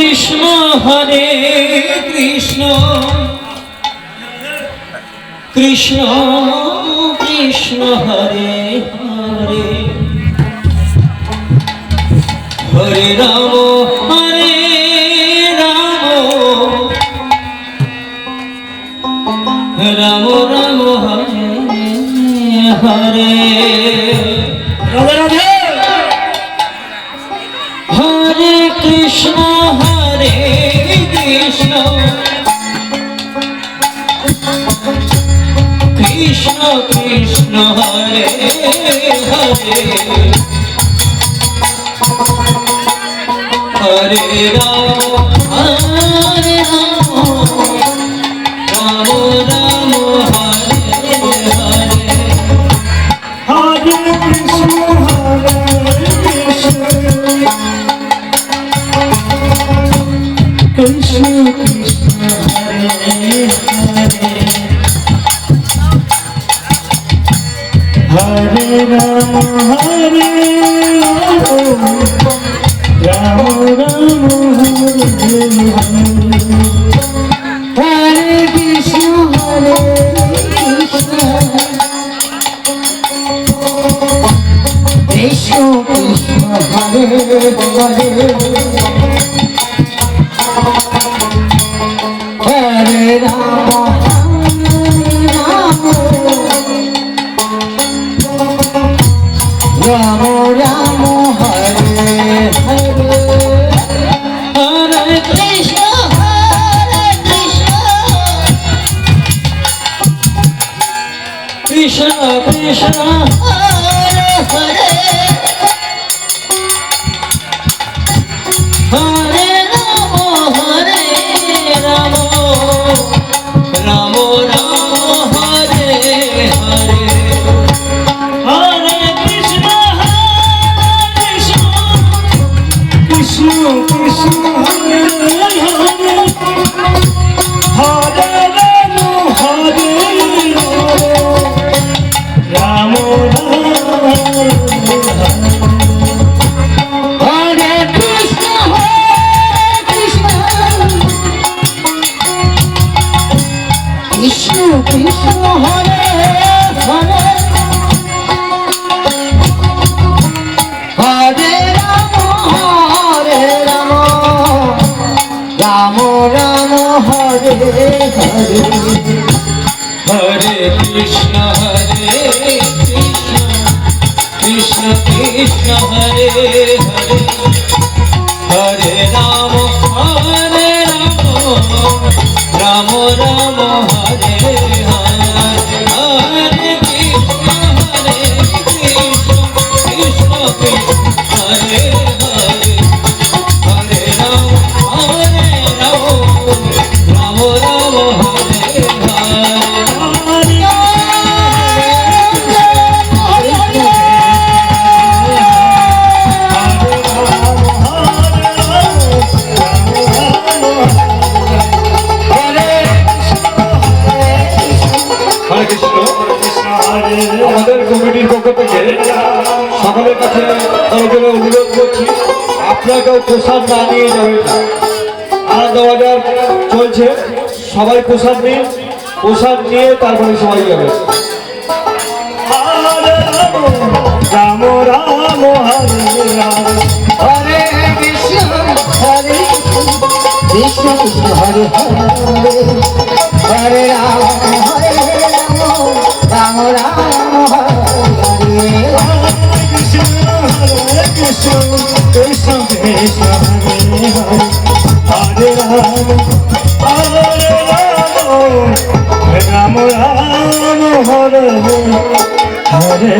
কৃষ্ণ হরে কৃষ্ণ কৃষ্ণ কৃষ্ণ হরে হরে হরে রাম রাম রাম হরে হরে রাধে রাধে হরে কৃষ্ণ কৃষ্ণ কৃষ্ণ কৃষ্ণ হরে হরে হরে রাম রাম রাম হরে হরে হরে কৃষ্ণ কৃষ্ণ কৃষ্ণ হরে হরে হরে রাম হরে রাম রাম হরে হরে কৃষ্ণ কৃষ্ণ কৃষ্ণ হরে হরে হরে রাম রাম রাম হরে হরে হরে কৃষ্ণ কৃষ্ণ কৃষ্ণ হরে হরে হরে রাম রাম রাম হরে হরে হরে কৃষ্ণ কৃষ্ণ কৃষ্ণ হরে হরে হরে রাম হরে রাম হরে কৃষ্ণ কৃষ্ণ কৃষ্ণ হরে হরে হরে রাম রাম রাম হরে হরে হরে কৃষ্ণ কৃষ্ণ কৃষ্ণ হরে হরে হরে রাম রাম রাম হরে হরে হরে কৃষ্ণ কৃষ্ণ কৃষ্ণ হরে হরে হরে রাম রাম রাম হরে আমাদের কমিটির পক্ষ থেকে সকলের কাছে অনুরোধ করছি, আপনাকেও প্রসাদ না নিয়ে যাবেন না। আনন্দবাজার চলছে, সবাই প্রসাদ নিন, প্রসাদ নিয়ে তারপরে সবাই যাবে। রাম রাম হরে রাম হরে কৃষ্ণ কৃষ্ণ কৃষ্ণ হরে হরে হরে রাম রাম রাম হরে কৃষ্ণ কৃষ্ণ কৃষ্ণ কৃষ্ণ হরে হরে রাম রাম রাম হরে হরে